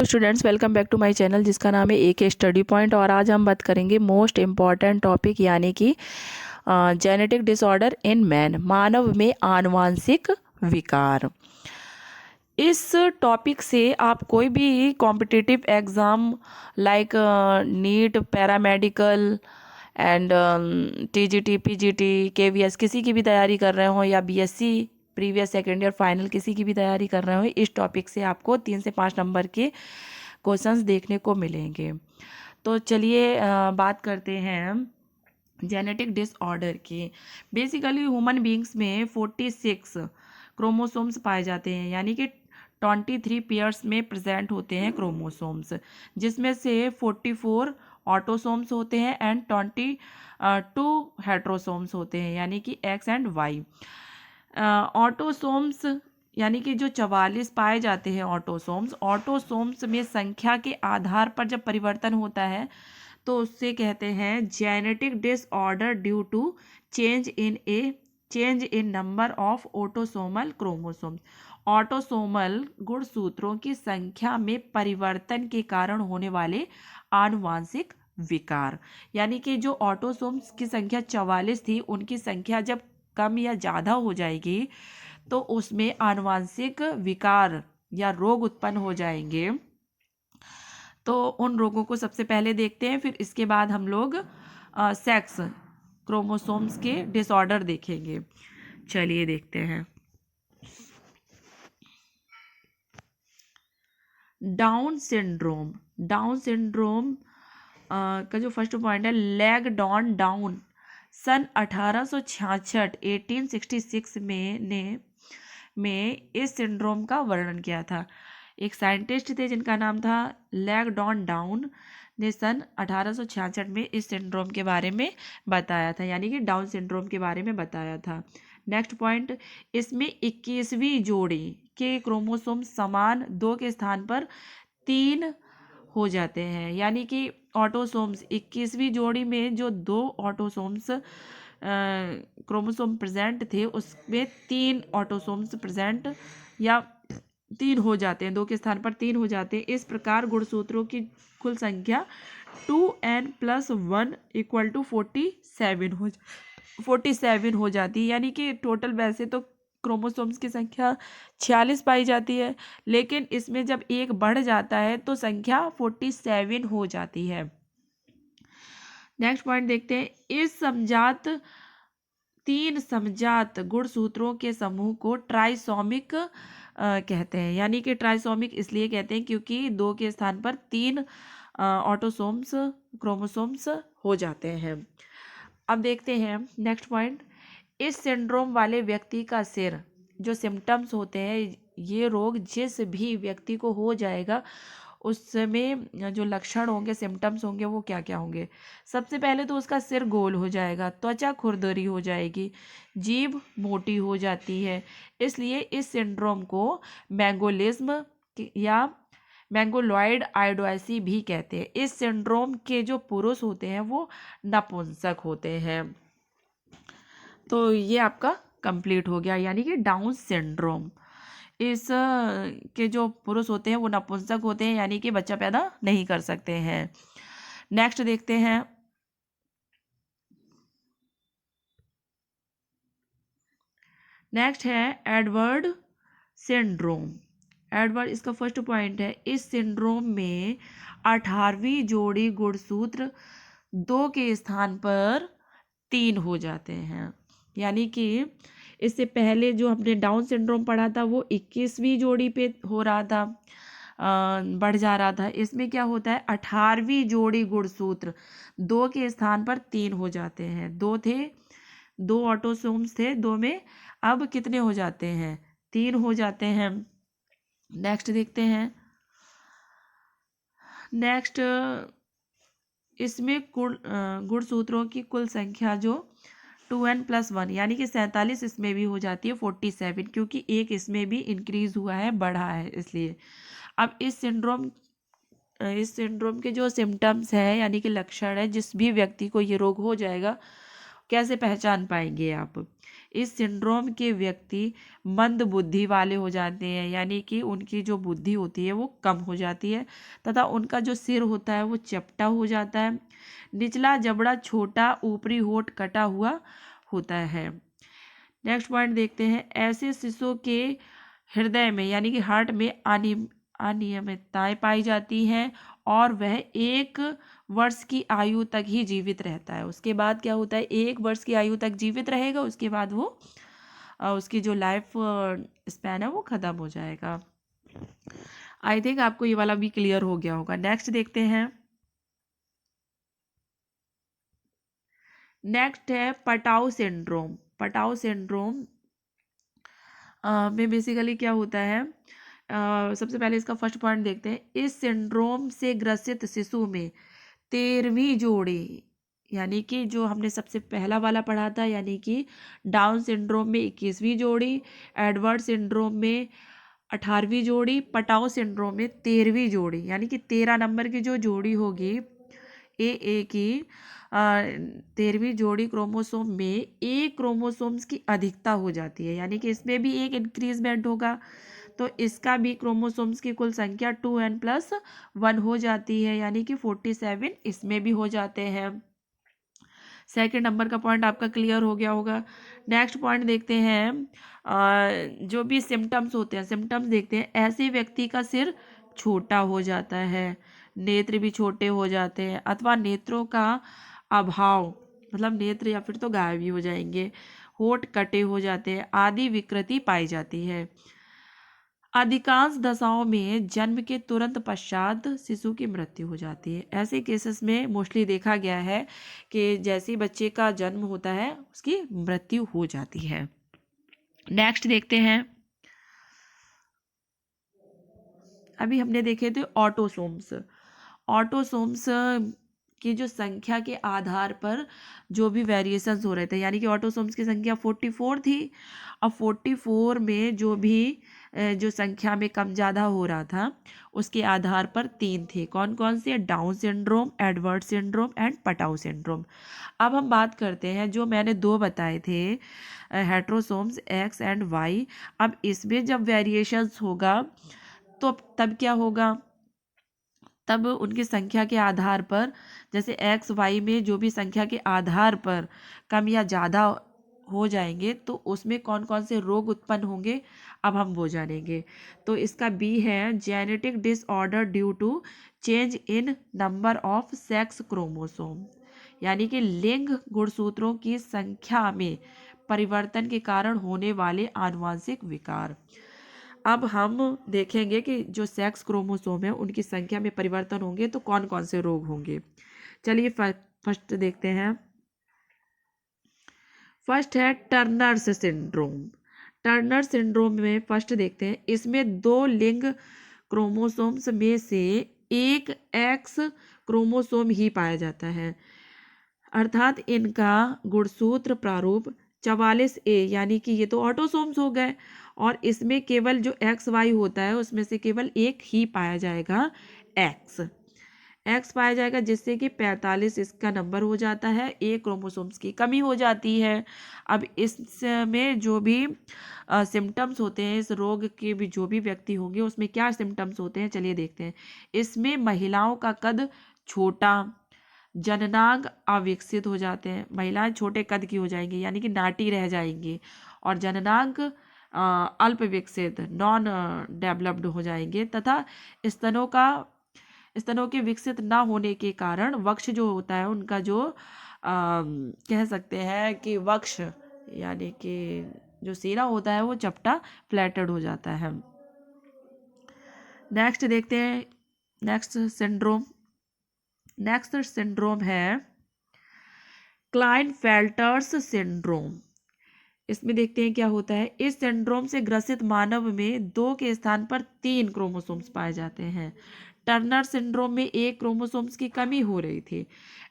तो students welcome back to my channel जिसका नाम है एक स्टडी पॉइंट। और आज हम बात करेंगे मोस्ट इम्पॉर्टेंट टॉपिक यानी कि जेनेटिक डिसऑर्डर इन मैन, मानव में आनुवांशिक विकार। इस टॉपिक से आप कोई भी competitive exam like NEET, paramedical and TGT, PGT, KVS किसी की भी तैयारी कर रहे हो या BSc previous second year final किसी की भी तैयारी कर रहे हो, इस टॉपिक से आपको 3 से 5 नंबर के क्वेश्चंस देखने को मिलेंगे। तो चलिए बात करते हैं जेनेटिक डिसऑर्डर की। बेसिकली ह्यूमन बींग्स में 46 क्रोमोसोम्स पाए जाते हैं, यानी कि 23 पेयर्स में प्रेजेंट होते हैं क्रोमोसोम्स, जिसमें से 44 ऑटोसोम्स होते हैं एंड 22 हेट्रोसोम्स होते हैं, यानी कि एक्स एंड वाई। ऑटोसोम्स यानी कि जो 44 पाए जाते हैं ऑटोसोम्स में संख्या के आधार पर जब परिवर्तन होता है तो उससे कहते हैं genetic disorder due to change in number of autosomal chromosomes. Autosomal गुणसूत्रों की संख्या में परिवर्तन के कारण होने वाले आनुवांशिक विकार, यानी कि जो ऑटोसोम्स की संख्या 44 थी उनकी संख्या जब कम या ज़्यादा हो जाएगी तो उसमें आनुवांशिक विकार या रोग उत्पन्न हो जाएंगे। तो उन रोगों को सबसे पहले देखते हैं, फिर इसके बाद हम लोग सेक्स क्रोमोसोम्स के डिसऑर्डर देखेंगे। चलिए देखते हैं। डाउन सिंड्रोम का जो फर्स्ट पॉइंट है, लैग डॉन डाउन सन 1866 1866 में इस सिंड्रोम का वर्णन किया था। एक साइंटिस्ट थे जिनका नाम था लैगडॉन डाउन ने सन 1866 में इस सिंड्रोम के बारे में बताया था, यानी कि डाउन सिंड्रोम के बारे में बताया था। नेक्स्ट पॉइंट, इसमें 21वीं जोड़ी के क्रोमोसोम समान 2 के स्थान पर 3 हो जाते हैं, यानी कि ऑटोसोम्स 21वीं जोड़ी में जो 2 ऑटोसोम्स क्रोमोसोम प्रेजेंट थे उसमें 3 ऑटोसोम्स प्रेजेंट या 3 हो जाते हैं, 2 के स्थान पर 3 हो जाते हैं। इस प्रकार गुणसूत्रों की कुल संख्या 2n+1 = 47 हो जाती है, यानी कि टोटल वैसे तो क्रोमोसोम्स की संख्या 46 पाई जाती है, लेकिन इसमें जब एक बढ़ जाता है तो संख्या 47 हो जाती है। नेक्स्ट पॉइंट देखते हैं, इस तीन समजात गुणसूत्रों के समूह को ट्राइसोमिक कहते हैं, यानी कि ट्राइसोमिक इसलिए कहते हैं क्योंकि 2 के स्थान पर 3 ऑटोसोम्स क्रोमोसोम्स हो जाते हैं। अब देखते हैं नेक्स्ट पॉइंट, इस सिंड्रोम वाले व्यक्ति का सिर, जो सिम्टम्स होते हैं, ये रोग जिस भी व्यक्ति को हो जाएगा उसमें जो लक्षण होंगे, सिम्टम्स होंगे, वो क्या क्या होंगे। सबसे पहले तो उसका सिर गोल हो जाएगा, त्वचा खुरदरी हो जाएगी, जीभ मोटी हो जाती है। इसलिए इस सिंड्रोम को मैंगोलिज्म या मैंगोलॉयड आइडोसी भी कहते हैं। इस सिंड्रोम के जो पुरुष होते हैं वो नपुंसक होते हैं। तो ये आपका कंप्लीट हो गया, यानी कि डाउन सिंड्रोम। इस के जो पुरुष होते हैं वो नपुंसक होते हैं, यानी कि बच्चा पैदा नहीं कर सकते हैं। नेक्स्ट देखते हैं, नेक्स्ट है एडवर्ड सिंड्रोम। एडवर्ड इसका फर्स्ट पॉइंट है, इस सिंड्रोम में 18वीं जोड़ी गुणसूत्र 2 के स्थान पर 3 हो जाते हैं, यानी कि इससे पहले जो हमने डाउन सिंड्रोम पढ़ा था वो 21वीं जोड़ी पे हो रहा था, बढ़ जा रहा था। इसमें क्या होता है, 18वीं जोड़ी गुणसूत्र 2 के स्थान पर 3 हो जाते हैं। 2 ऑटोसोम्स थे, 2 में अब कितने हो जाते हैं, 3 हो जाते हैं। नेक्स्ट देखते हैं, नेक्स्ट इसमें गुणसूत्रों की कुल संख्या जो 2n+1 यानी कि 47 इसमें भी हो जाती है 47, क्योंकि एक इसमें भी इंक्रीज हुआ है, बढ़ा है, इसलिए। अब इस सिंड्रोम के जो सिम्टम्स हैं यानी कि लक्षण है, जिस भी व्यक्ति को ये रोग हो जाएगा कैसे पहचान पाएंगे आप। इस सिंड्रोम के व्यक्ति मंद बुद्धि वाले हो जाते हैं, यानी कि उनकी जो बुद्धि होती है वो कम हो जाती है तथा उनका जो सिर होता है वो चपटा हो जाता है। निचला जबड़ा छोटा, ऊपरी होंठ कटा हुआ होता है। नेक्स्ट पॉइंट देखते हैं, ऐसे शिशु के हृदय में यानी कि हार्ट में अनियमितताएं पाई जाती हैं और वह 1 वर्ष की आयु तक ही जीवित रहता है। उसके बाद क्या होता है, 1 वर्ष की आयु तक जीवित रहेगा, उसके बाद वो उसकी जो लाइफ स्पैन है वो खत्म हो जाएगा। आई थिंक आपको ये वाला भी क्लियर हो गया होगा। नेक्स्ट देखते हैं, नेक्स्ट है पटाउ सिंड्रोम। पटाउ सिंड्रोम में बेसिकली क्या होता है, सबसे पहले इसका फर्स्ट पॉइंट देखते हैं। इस सिंड्रोम से ग्रसित शिशु में 13वीं जोड़ी, यानी कि जो हमने सबसे पहला वाला पढ़ा था, यानी कि डाउन सिंड्रोम में 21वीं जोड़ी, एडवर्ड सिंड्रोम में 18वीं जोड़ी, पटाउ सिंड्रोम में 13वीं जोड़ी, यानी कि 13 नंबर की जो जोड़ी होगी ए की 13वीं जोड़ी क्रोमोसोम में एक क्रोमोसोम्स की अधिकता हो जाती है, यानी कि इसमें भी एक इंक्रीजमेंट होगा। तो इसका भी क्रोमोसोम्स की कुल संख्या 2n+1 हो जाती है, यानी कि 47 इसमें भी हो जाते हैं। सेकंड नंबर का पॉइंट आपका क्लियर हो गया होगा। नेक्स्ट पॉइंट देखते हैं, जो भी सिम्टम्स होते हैं, सिम्टम्स देखते हैं। ऐसे व्यक्ति का सिर छोटा हो जाता है, नेत्र भी छोटे हो जाते हैं अथवा नेत्रों का अभाव, मतलब नेत्र या फिर तो गायब ही हो जाएंगे, होंठ कटे हो जाते हैं आदि विकृति पाई जाती है। अधिकांश दशाओं में जन्म के तुरंत पश्चात शिशु की मृत्यु हो जाती है। ऐसे केसेस में मोस्टली देखा गया है कि जैसे ही बच्चे का जन्म होता है उसकी मृत्यु हो जाती है। नेक्स्ट देखते हैं, अभी हमने देखे थे ऑटोसोम्स। ऑटोसोम्स की जो संख्या के आधार पर जो भी वेरिएशंस हो रहे थे, यानी कि ऑटोसोम्स की संख्या 44 थी। अब 44 में जो भी जो संख्या में कम ज़्यादा हो रहा था उसके आधार पर 3 थे। कौन कौन से? Down syndrome, Edward syndrome and Patau syndrome. अब हम बात करते हैं जो मैंने 2 बताए थे, हेट्रोसोम्स एक्स एंड वाई। अब इसमें जब वेरिएशंस होगा तो तब क्या होगा, तब उनकी संख्या के आधार पर, जैसे एक्स वाई में जो भी संख्या के आधार पर कम या ज़्यादा हो जाएंगे तो उसमें कौन कौन से रोग उत्पन्न होंगे अब हम वो जानेंगे। तो इसका बी है genetic disorder due to change in number of sex chromosome, यानी कि लिंग गुणसूत्रों की संख्या में परिवर्तन के कारण होने वाले आनुवांशिक विकार। अब हम देखेंगे कि जो सेक्स क्रोमोसोम है उनकी संख्या में परिवर्तन होंगे तो कौन कौन से रोग होंगे। चलिए फर्स्ट देखते हैं। फर्स्ट है टर्नर्स सिंड्रोम। टर्नर सिंड्रोम में फर्स्ट देखते हैं, इसमें 2 लिंग क्रोमोसोम्स में से एक एक्स क्रोमोसोम ही पाया जाता है, अर्थात इनका गुणसूत्र प्रारूप 44A, यानी कि ये तो ऑटोसोम्स हो गए और इसमें केवल जो एक्स वाई होता है उसमें से केवल एक ही पाया जाएगा, एक्स एक्स पाया जाएगा, जिससे कि 45 इसका नंबर हो जाता है, एक क्रोमोसोम्स की कमी हो जाती है। अब इसमें जो भी सिम्टम्स होते हैं इस रोग के भी, जो भी व्यक्ति होंगे उसमें क्या सिम्टम्स होते हैं चलिए देखते हैं। इसमें महिलाओं का कद छोटा, जननांग अविकसित हो जाते हैं, महिलाएं छोटे कद की हो जाएंगी यानी कि नाटी रह जाएंगी, और जननांग अल्प विकसित नॉन डेवलप्ड हो जाएंगे, तथा स्तनों के विकसित ना होने के कारण वक्ष जो होता है उनका जो कह सकते हैं कि वक्ष यानी कि जो सीना होता है वो चपटा, फ्लैटेड हो जाता है। नेक्स्ट देखते हैं, नेक्स्ट सिंड्रोम है क्लाइनफेल्टर्स सिंड्रोम। इसमें देखते हैं क्या होता है। इस सिंड्रोम से ग्रसित मानव में 2 के स्थान पर 3 क्रोमोसोम्स पाए जाते हैं। टर्नर सिंड्रोम में 1 क्रोमोसोम्स की कमी हो रही थी,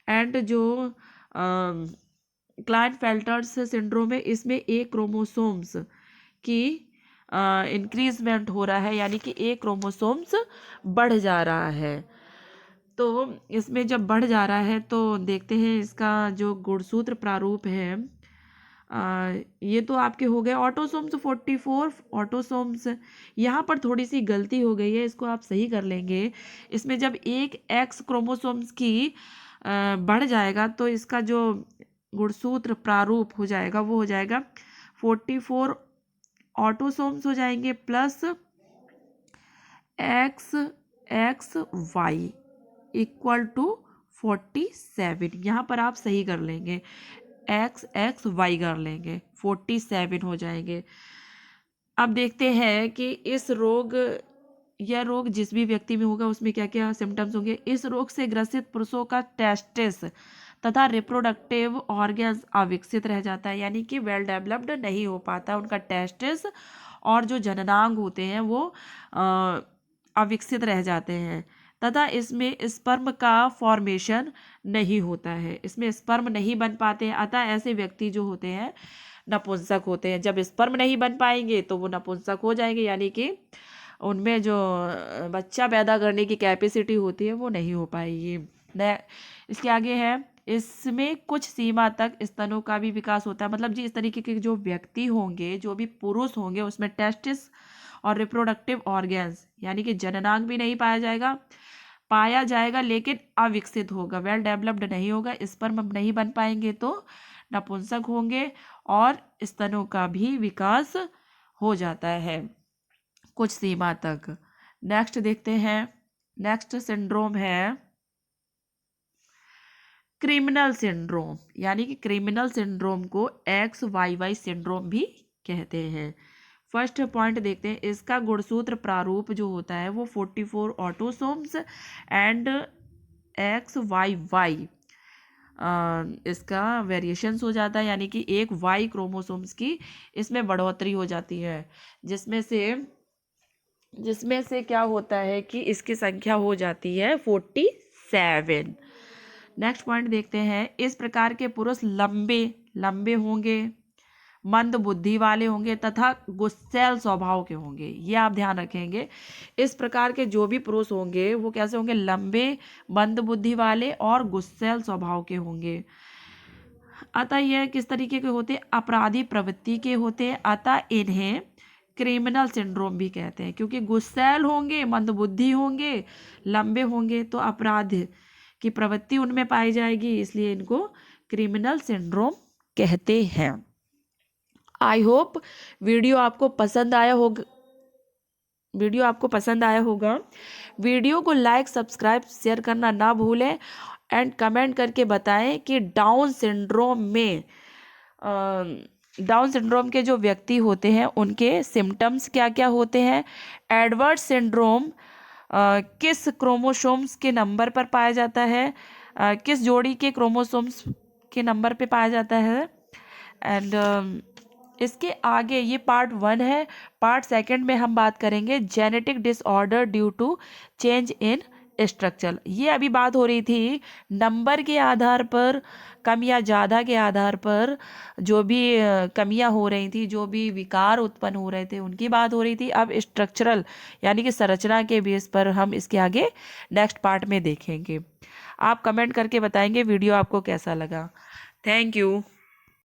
एंड जो क्लाइनफेल्टर्स सिंड्रोम है इसमें 1 क्रोमोसोम्स की इंक्रीजमेंट हो रहा है, यानी कि 1 क्रोमोसोम्स बढ़ जा रहा है। तो इसमें जब बढ़ जा रहा है तो देखते हैं इसका जो गुणसूत्र प्रारूप है ये तो आपके हो गए ऑटोसोम्स 44 ऑटोसोम्स। यहाँ पर थोड़ी सी गलती हो गई है, इसको आप सही कर लेंगे। इसमें जब एक एक्स क्रोमोसोम्स की बढ़ जाएगा तो इसका जो गुणसूत्र प्रारूप हो जाएगा वो हो जाएगा 44 ऑटोसोम्स हो जाएंगे plus X X Y equal to 47। यहाँ पर आप सही कर लेंगे, एक्स एक्स वाई कर लेंगे, 47 हो जाएंगे। अब देखते हैं कि इस रोग यह रोग जिस भी व्यक्ति में होगा उसमें क्या क्या सिम्टम्स होंगे। इस रोग से ग्रसित पुरुषों का टेस्टिस तथा रिप्रोडक्टिव ऑर्गन्स अविकसित रह जाता है, यानी कि वेल डेवलप्ड नहीं हो पाता उनका टेस्टिस, और जो जननांग होते हैं वो अविकसित रह जाते हैं, तथा इसमें स्पर्म का फॉर्मेशन नहीं होता है, इसमें स्पर्म नहीं बन पाते हैं। अतः ऐसे व्यक्ति जो होते हैं नपुंसक होते हैं। जब स्पर्म नहीं बन पाएंगे तो वो नपुंसक हो जाएंगे, यानी कि उनमें जो बच्चा पैदा करने की कैपेसिटी होती है वो नहीं हो पाएगी। इसके आगे है, इसमें कुछ सीमा तक स्तनों का भी विकास होता है। मतलब जी इस तरीके के जो व्यक्ति होंगे, जो भी पुरुष होंगे, उसमें टेस्टिस और रिप्रोडक्टिव ऑर्गन्स यानी कि जननांग भी नहीं पाया जाएगा लेकिन अविकसित होगा, वेल डेवलप्ड नहीं होगा, स्पर्म नहीं बन पाएंगे तो नपुंसक होंगे, और स्तनों का भी विकास हो जाता है कुछ सीमा तक। नेक्स्ट देखते हैं, नेक्स्ट सिंड्रोम है क्रिमिनल सिंड्रोम, यानी कि क्रिमिनल सिंड्रोम को XYY सिंड्रोम भी कहते हैं। फर्स्ट पॉइंट देखते हैं, इसका गुणसूत्र प्रारूप जो होता है वो 44 ऑटोसोम्स एंड XYY इसका वेरिएशंस हो जाता है, यानी कि एक वाई क्रोमोसोम्स की इसमें बढ़ोतरी हो जाती है, जिसमें से क्या होता है कि इसकी संख्या हो जाती है 47। नेक्स्ट पॉइंट देखते हैं, इस प्रकार के पुरुष लंबे होंगे, मंद बुद्धि वाले होंगे तथा गुस्सैल स्वभाव के होंगे। ये आप ध्यान रखेंगे, इस प्रकार के जो भी पुरुष होंगे वो कैसे होंगे, लंबे, मंद बुद्धि वाले और गुस्सैल स्वभाव के होंगे। अतः यह किस तरीके के होते हैं, अपराधी प्रवृत्ति के होते हैं, अतः इन्हें क्रिमिनल सिंड्रोम भी कहते हैं, क्योंकि गुस्सैल होंगे, मंदबुद्धि होंगे, लंबे होंगे तो अपराध की प्रवृत्ति उनमें पाई जाएगी, इसलिए इनको क्रिमिनल सिंड्रोम कहते हैं। आई होप वीडियो आपको पसंद आया होगा। वीडियो को लाइक, सब्सक्राइब, शेयर करना ना भूलें एंड कमेंट करके बताएं कि डाउन सिंड्रोम के जो व्यक्ति होते हैं उनके सिम्टम्स क्या क्या होते हैं। एडवर्ड सिंड्रोम किस क्रोमोसोम्स के नंबर पर पाया जाता है, किस जोड़ी के क्रोमोसोम्स के नंबर पे पाया जाता है। एंड इसके आगे ये पार्ट 1 है। पार्ट 2 में हम बात करेंगे genetic disorder due to change in structure. ये अभी बात हो रही थी नंबर के आधार पर, कम या ज़्यादा के आधार पर जो भी कमियां हो रही थी, जो भी विकार उत्पन्न हो रहे थे उनकी बात हो रही थी। अब स्ट्रक्चरल यानी कि संरचना के बेस पर हम इसके आगे नेक्स्ट पार्ट में देखेंगे। आप कमेंट करके बताएंगे वीडियो आपको कैसा लगा। Thank you.